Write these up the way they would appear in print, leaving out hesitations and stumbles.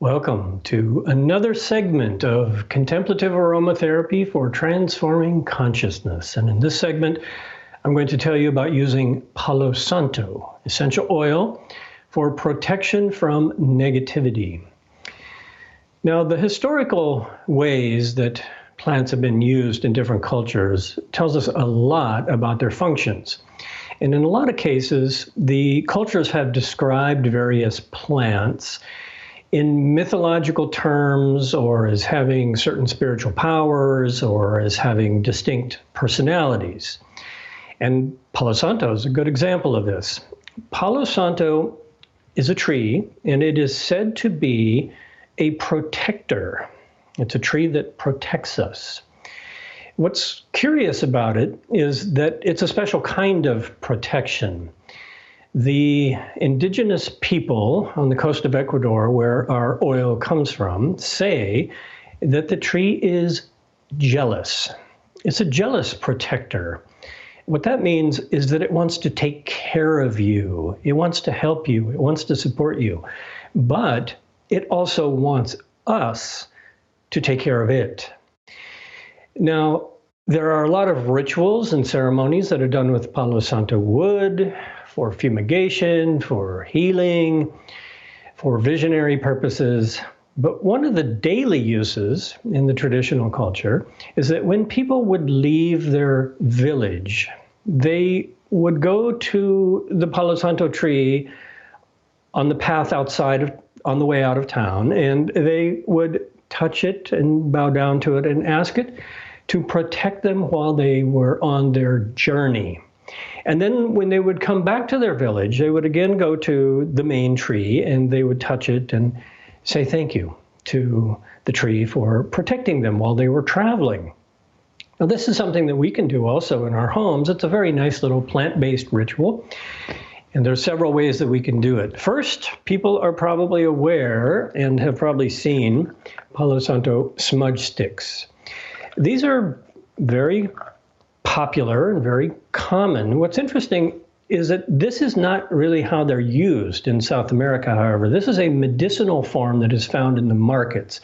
Welcome to another segment of Contemplative Aromatherapy for Transforming Consciousness. And in this segment, I'm going to tell you about using Palo Santo essential oil for protection from negativity. Now, the historical ways that plants have been used in different cultures tells us a lot about their functions. And in a lot of cases, the cultures have described various plants in mythological terms, or as having certain spiritual powers, or as having distinct personalities. And Palo Santo is a good example of this. Palo Santo is a tree, and it is said to be a protector. It's a tree that protects us. What's curious about it is that it's a special kind of protection. The indigenous people on the coast of Ecuador, where our oil comes from, say that the tree is jealous. It's a jealous protector. What that means is that it wants to take care of you. It wants to help you. It wants to support you. But it also wants us to take care of it. Now, there are a lot of rituals and ceremonies that are done with Palo Santo wood, for fumigation, for healing, for visionary purposes. But one of the daily uses in the traditional culture is that when people would leave their village, they would go to the Palo Santo tree on the path on the way out of town, and they would touch it and bow down to it and ask it to protect them while they were on their journey. And then when they would come back to their village, they would again go to the main tree and they would touch it and say thank you to the tree for protecting them while they were traveling. Now, this is something that we can do also in our homes. It's a very nice little plant-based ritual, and there are several ways that we can do it. First, people are probably aware and have probably seen Palo Santo smudge sticks. These are very popular and very common. What's interesting is that this is not really how they're used in South America, however. This is a medicinal form that is found in the markets.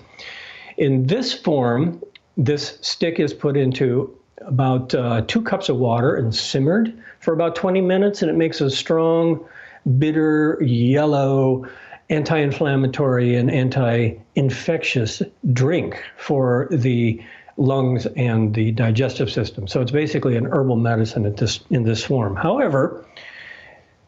In this form, this stick is put into about 2 cups of water and simmered for about 20 minutes, and it makes a strong, bitter, yellow, anti-inflammatory and anti-infectious drink for the lungs and the digestive system. So it's basically an herbal medicine in this form. However,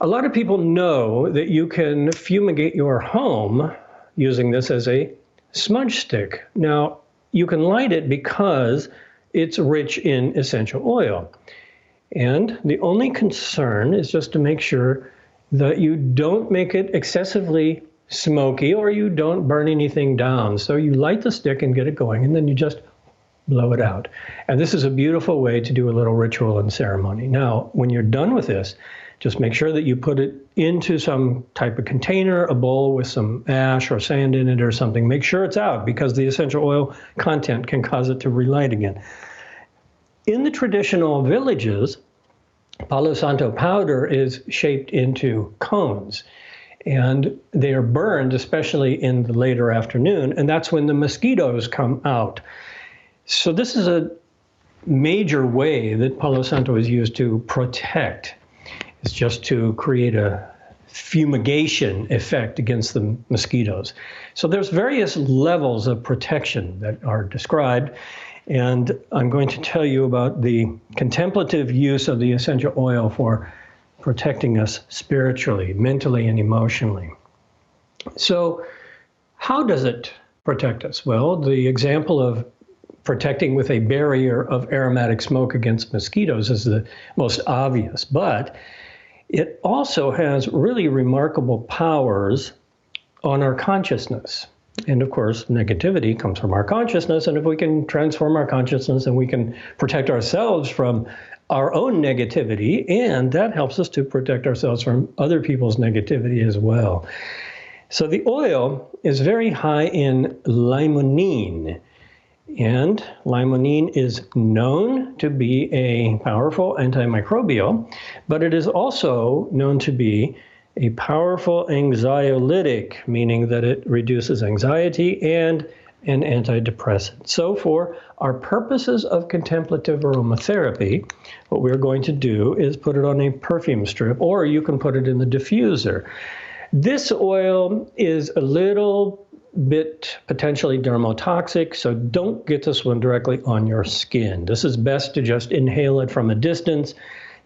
a lot of people know that you can fumigate your home using this as a smudge stick. Now, you can light it because it's rich in essential oil. And the only concern is just to make sure that you don't make it excessively smoky or you don't burn anything down. So you light the stick and get it going, and then you just blow it out. And this is a beautiful way to do a little ritual and ceremony. Now, when you're done with this, just make sure that you put it into some type of container, a bowl with some ash or sand in it or something. Make sure it's out because the essential oil content can cause it to relight again. In the traditional villages, Palo Santo powder is shaped into cones, and they are burned, especially in the later afternoon, and that's when the mosquitoes come out. So this is a major way that Palo Santo is used to protect. It's just to create a fumigation effect against the mosquitoes. So there's various levels of protection that are described, and I'm going to tell you about the contemplative use of the essential oil for protecting us spiritually, mentally, and emotionally. So how does it protect us? Well, the example of protecting with a barrier of aromatic smoke against mosquitoes is the most obvious, but it also has really remarkable powers on our consciousness. And of course, negativity comes from our consciousness, and if we can transform our consciousness, then we can protect ourselves from our own negativity, and that helps us to protect ourselves from other people's negativity as well. So the oil is very high in limonene. And limonene is known to be a powerful antimicrobial, but it is also known to be a powerful anxiolytic, meaning that it reduces anxiety, and an antidepressant. So for our purposes of contemplative aromatherapy, what we're going to do is put it on a perfume strip, or you can put it in the diffuser. This oil is a little bit potentially dermotoxic, so don't get this one directly on your skin. This is best to just inhale it from a distance.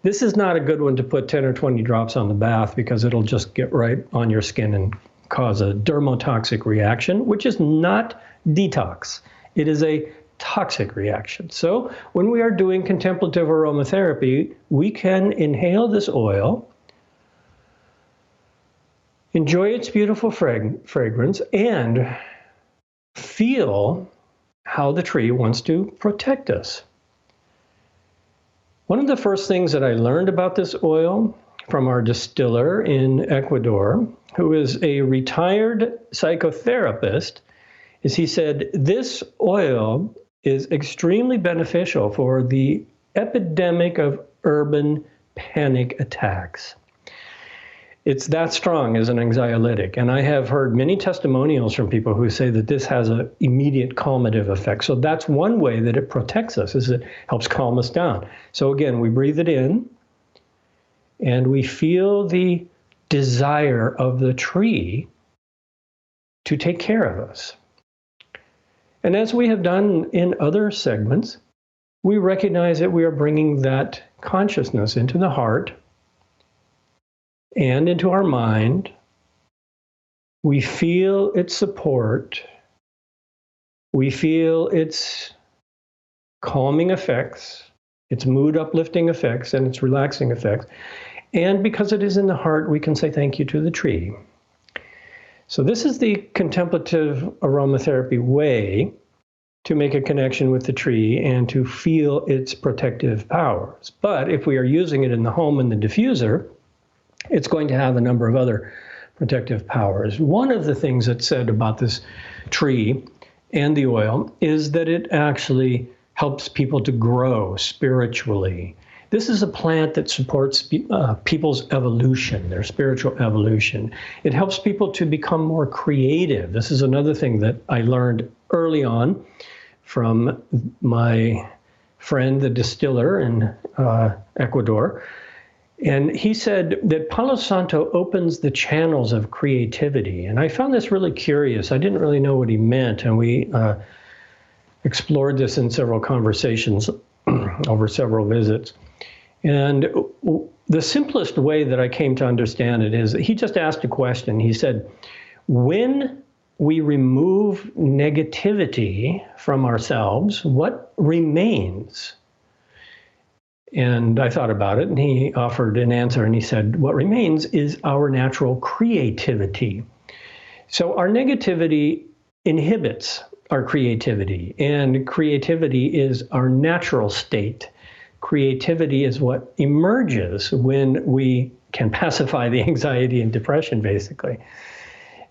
This is not a good one to put 10 or 20 drops on the bath because it'll just get right on your skin and cause a dermotoxic reaction, which is not detox. It is a toxic reaction. So when we are doing contemplative aromatherapy, we can inhale this oil, enjoy its beautiful fragrance, and feel how the tree wants to protect us. One of the first things that I learned about this oil from our distiller in Ecuador, who is a retired psychotherapist, is he said, this oil is extremely beneficial for the epidemic of urban panic attacks. It's that strong as an anxiolytic. And I have heard many testimonials from people who say that this has an immediate calmative effect. So that's one way that it protects us, is it helps calm us down. So again, we breathe it in and we feel the desire of the tree to take care of us. And as we have done in other segments, we recognize that we are bringing that consciousness into the heart and into our mind. We feel its support. We feel its calming effects, its mood uplifting effects, and its relaxing effects. And because it is in the heart, we can say thank you to the tree. So this is the contemplative aromatherapy way to make a connection with the tree and to feel its protective powers. But if we are using it in the home in the diffuser, it's going to have a number of other protective powers. One of the things that's said about this tree and the oil is that it actually helps people to grow spiritually. This is a plant that supports people's evolution, their spiritual evolution. It helps people to become more creative. This is another thing that I learned early on from my friend, the distiller in Ecuador. And he said that Palo Santo opens the channels of creativity. And I found this really curious. I didn't really know what he meant. And we explored this in several conversations over several visits. And the simplest way that I came to understand it is that he just asked a question. He said, when we remove negativity from ourselves, what remains? And I thought about it, and he offered an answer, and he said, what remains is our natural creativity. So our negativity inhibits our creativity, and creativity is our natural state. Creativity is what emerges when we can pacify the anxiety and depression, basically.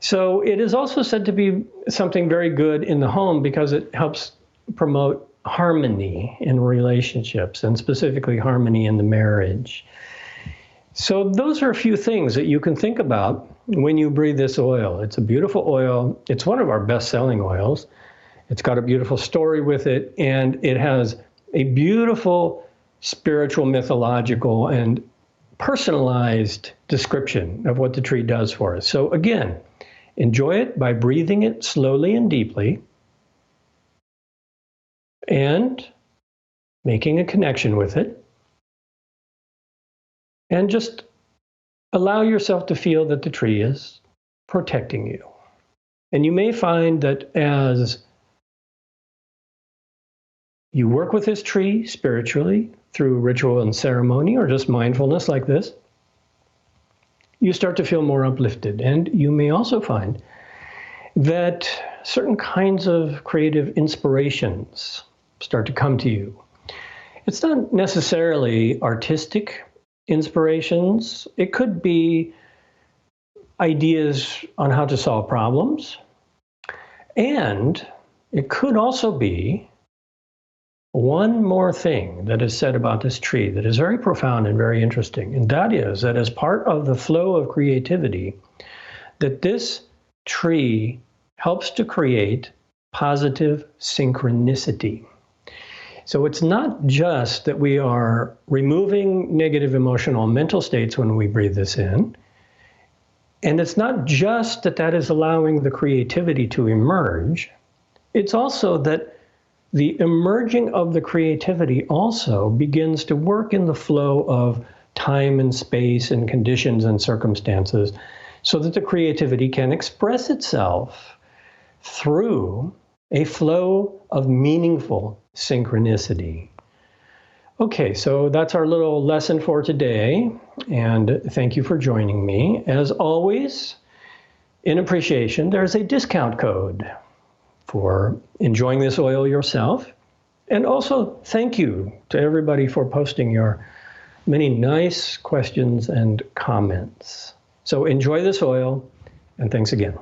So it is also said to be something very good in the home because it helps promote harmony in relationships, and specifically harmony in the marriage. So those are a few things that you can think about when you breathe this oil. It's a beautiful oil. It's one of our best-selling oils. It's got a beautiful story with it, and it has a beautiful spiritual, mythological, and personalized description of what the tree does for us. So again, enjoy it by breathing it slowly and deeply and making a connection with it. And just allow yourself to feel that the tree is protecting you. And you may find that as you work with this tree spiritually through ritual and ceremony or just mindfulness like this, you start to feel more uplifted. And you may also find that certain kinds of creative inspirations start to come to you. It's not necessarily artistic inspirations. It could be ideas on how to solve problems. And it could also be one more thing that is said about this tree that is very profound and very interesting, and that is that as part of the flow of creativity, that this tree helps to create positive synchronicity. So it's not just that we are removing negative emotional and mental states when we breathe this in, and it's not just that that is allowing the creativity to emerge, it's also that the emerging of the creativity also begins to work in the flow of time and space and conditions and circumstances so that the creativity can express itself through a flow of meaningful synchronicity. Okay, so that's our little lesson for today, and thank you for joining me. As always, in appreciation, there's a discount code for enjoying this oil yourself. And also, thank you to everybody for posting your many nice questions and comments. So enjoy this oil, and thanks again.